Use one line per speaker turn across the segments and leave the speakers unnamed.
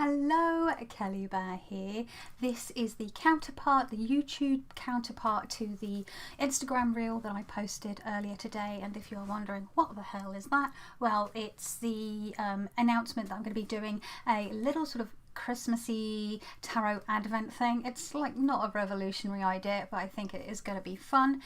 Hello, Kelly Bear here. This is the counterpart, the YouTube counterpart to the Instagram reel that I posted earlier today. And if you're wondering what the hell is that, well, it's the announcement that I'm going to be doing a little sort of Christmassy tarot advent thing. It's like not a revolutionary idea, but I think it is going to be fun.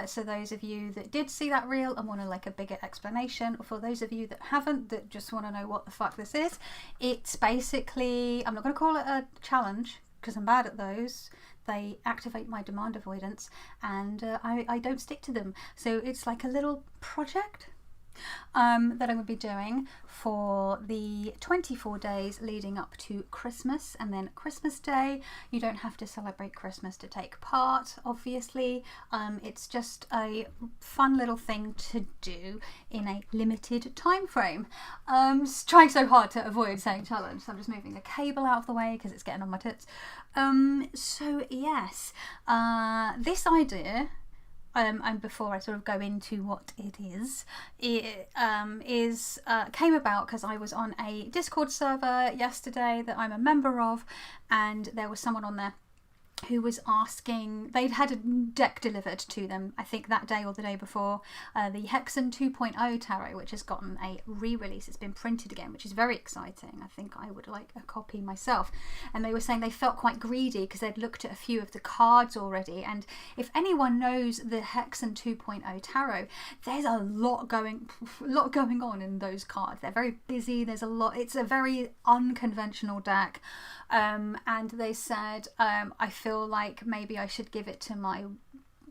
So those of you that did see that reel and want like a bigger explanation, or for those of you that haven't, that just want to know what the fuck this is, it's basically, I'm not going to call it a challenge because I'm bad at those. They activate my demand avoidance and I don't stick to them. So it's like a little project that I'm going to be doing for the 24 days leading up to Christmas, and then Christmas Day. You don't have to celebrate Christmas to take part, obviously. It's just a fun little thing to do in a limited time frame. Trying so hard to avoid saying challenge, so I'm just moving a cable out of the way because it's getting on my tits. So yes, this idea, and before I sort of go into what it is, came about because I was on a Discord server yesterday that I'm a member of, and there was someone on there who was asking, they'd had a deck delivered to them, I think that day or the day before, the Hexen 2.0 tarot, which has gotten a re-release. It's been printed again, which is very exciting. I think I would like a copy myself. And they were saying they felt quite greedy because they'd looked at a few of the cards already. And if anyone knows the Hexen 2.0 tarot, there's a lot going on in those cards. They're very busy. There's a lot. It's a very unconventional deck. And they said, I feel like maybe I should give it to my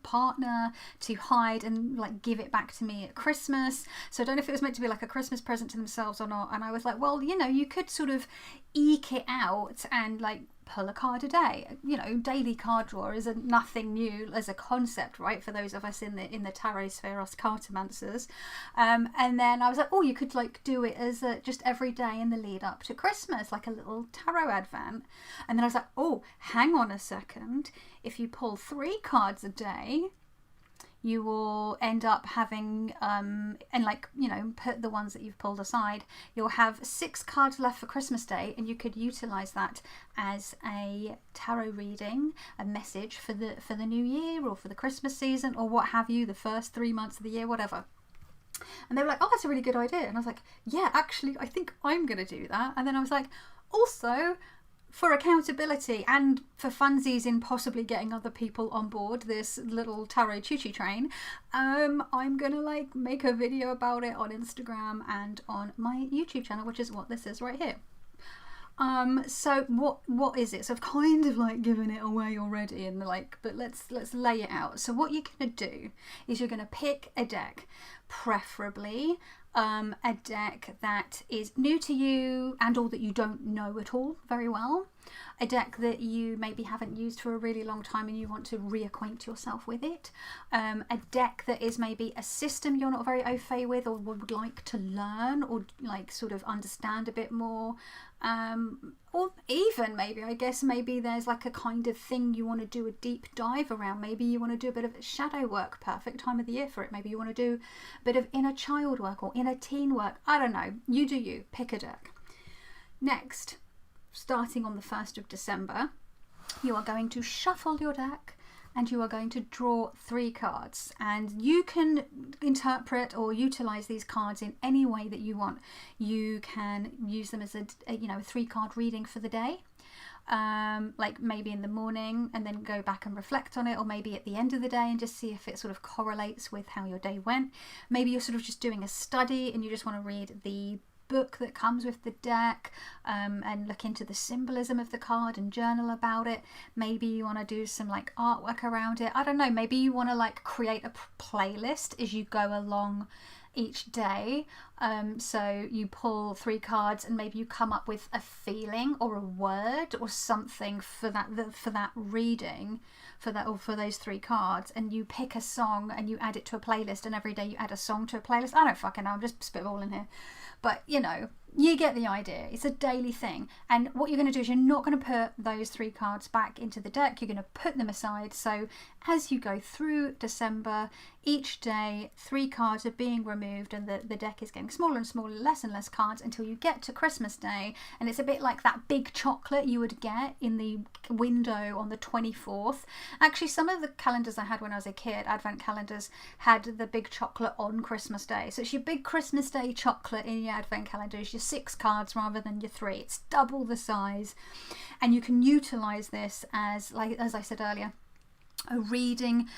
partner to hide and like give it back to me at Christmas. So I don't know if it was meant to be like a Christmas present to themselves or not. And I was like, well, you know, you could sort of eke it out and like pull a card a day. You know, daily card draw is nothing new as a concept, right? For those of us in the tarot sphere, us cartomancers. And then I was like, oh, you could like do it as just every day in the lead up to Christmas, like a little tarot advent. And then I was like, oh, hang on a second. If you pull 3 cards a day, you will end up having, and like, you know, put the ones that you've pulled aside, you'll have 6 cards left for Christmas Day, and you could utilize that as a tarot reading, a message for the new year or for the Christmas season or what have you, the first 3 months of the year, whatever. And they were like, oh, that's a really good idea. And I was like, yeah, actually, I think I'm going to do that. And then I was like, also, for accountability and for funsies in possibly getting other people on board this little tarot choo-choo train, I'm gonna like make a video about it on Instagram and on my YouTube channel, which is what this is right here. So what is it? So I've kind of like given it away already, and like, but let's lay it out. So what you're gonna do is you're gonna pick a deck, preferably a deck that is new to you and or that you don't know at all very well. A deck that you maybe haven't used for a really long time and you want to reacquaint yourself with it. A deck that is maybe a system you're not very au fait with or would like to learn or like sort of understand a bit more. Or even maybe, I guess maybe there's like a kind of thing you want to do a deep dive around. Maybe you want to do a bit of shadow work, perfect time of the year for it. Maybe you want to do a bit of inner child work or inner teen work. I don't know. You do you. Pick a deck. Next, starting on the 1st of December, you are going to shuffle your deck and you are going to draw 3 cards, and you can interpret or utilize these cards in any way that you want. You can use them as a 3-card reading for the day, like maybe in the morning and then go back and reflect on it, or maybe at the end of the day and just see if it sort of correlates with how your day went. Maybe you're sort of just doing a study and you just want to read the book that comes with the deck, and look into the symbolism of the card and journal about it. Maybe you want to do some like artwork around it. I don't know, maybe you want to like create a playlist as you go along each day. So you pull 3 cards and maybe you come up with a feeling or a word or something for that reading, for those 3 cards, and you pick a song and you add it to a playlist, and every day you add a song to a playlist. I don't fucking know, I'm just spitballing here. But, you know, You get the idea. It's a daily thing. And what you're going to do is you're not going to put those 3 cards back into the deck. You're going to put them aside. So as you go through December, each day 3 cards are being removed and the deck is getting smaller and smaller, less and less cards until you get to Christmas Day. And it's a bit like that big chocolate you would get in the window on the 24th. Actually, some of the calendars I had when I was a kid, Advent calendars, had the big chocolate on Christmas Day. So it's your big Christmas Day chocolate in your Advent calendar. It's your 6 cards rather than your 3. It's double the size. And you can utilize this as, like as I said earlier, a reading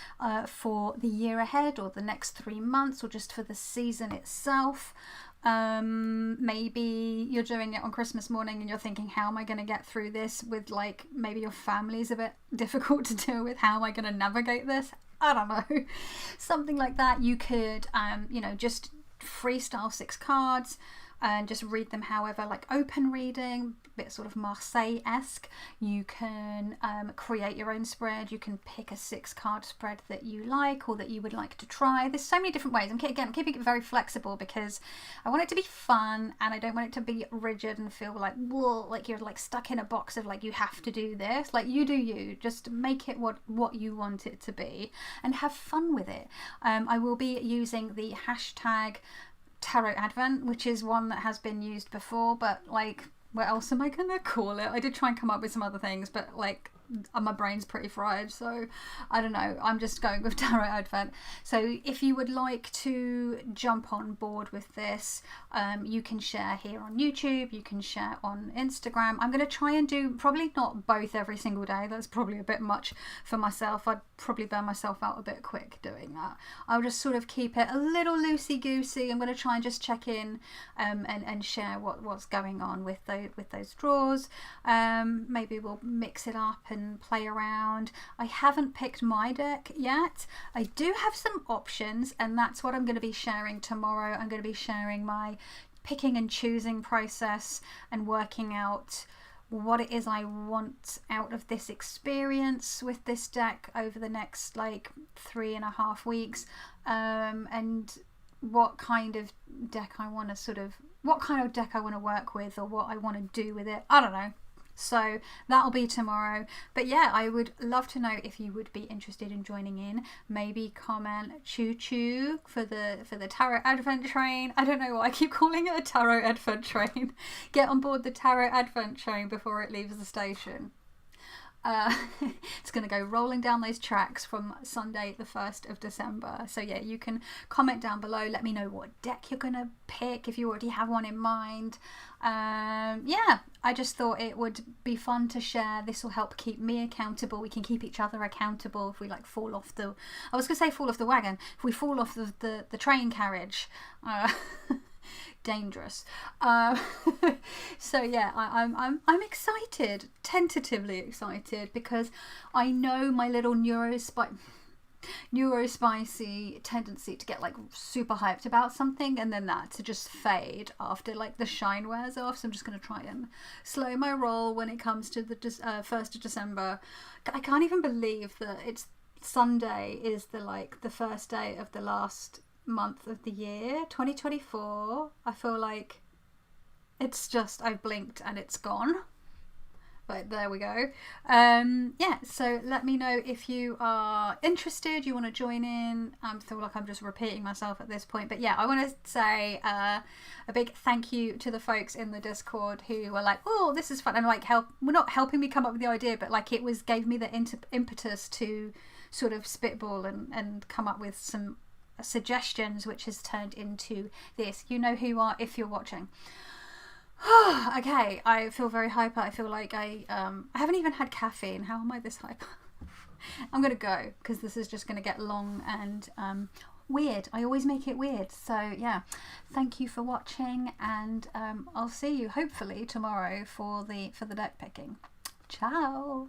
for the year ahead or the next 3 months or just for the season itself. Maybe you're doing it on Christmas morning and you're thinking, how am I going to get through this with, like, maybe your family's a bit difficult to deal with. How am I going to navigate this? I don't know. Something like that. You could, you know, just freestyle 6 cards and just read them however, like open reading, a bit sort of Marseille-esque. You can create your own spread. You can pick a 6-card spread that you like or that you would like to try. There's so many different ways. I'm keeping it very flexible because I want it to be fun and I don't want it to be rigid and feel like, whoa, like you're like stuck in a box of like, you have to do this. Like, you do you. Just make it what you want it to be and have fun with it. I will be using the hashtag Tarot Advent, which is one that has been used before, but like, what else am I gonna call it? I did try and come up with some other things, but like, my brain's pretty fried, so I don't know. I'm just going with Tarot Advent. So if you would like to jump on board with this, you can share here on YouTube, you can share on Instagram. I'm going to try and do probably not both every single day. That's probably a bit much for myself. I'd probably burn myself out a bit quick doing that. I'll just sort of keep it a little loosey-goosey. I'm going to try and just check in and share what's going on with those draws. Maybe we'll mix it up and play around. I haven't picked my deck yet. I do have some options, and that's what I'm going to be sharing tomorrow. I'm going to be sharing my picking and choosing process and working out what it is I want out of this experience with this deck over the next like 3.5 weeks, and what kind of deck I want to work with or what I want to do with it. I don't know. So that'll be tomorrow. But yeah, I would love to know if you would be interested in joining in. Maybe comment choo choo for the Tarot Advent train. I don't know why I keep calling it a Tarot Advent train. Get on board the Tarot Advent train before it leaves the station. It's going to go rolling down those tracks from Sunday the 1st of December. So yeah, you can comment down below, let me know what deck you're going to pick if you already have one in mind. Yeah, I just thought it would be fun to share. This will help keep me accountable. We can keep each other accountable if we like fall off the, I was going to say fall off the wagon, if we fall off the train carriage. Dangerous. So yeah, I'm excited, tentatively excited, because I know my little neurospicy tendency to get like super hyped about something and then that to just fade after like the shine wears off. So I'm just going to try and slow my roll when it comes to the 1st of December. I can't even believe that it's Sunday is the first day of the last month of the year, 2024. I feel like it's just, I've blinked and it's gone, but there we go. Yeah, so let me know if you are interested, you want to join in. I feel like I'm just repeating myself at this point, but yeah, I want to say a big thank you to the folks in the Discord who were like, oh, this is fun, and like not helping me come up with the idea, but like it gave me the impetus to sort of spitball and come up with some suggestions, which has turned into this. You know who you are if you're watching. Okay, I feel very hyper. I feel like I haven't even had caffeine. How am I this hyper? I'm gonna go because this is just gonna get long and weird. I always make it weird. So yeah, thank you for watching, and I'll see you hopefully tomorrow for the deck picking. Ciao.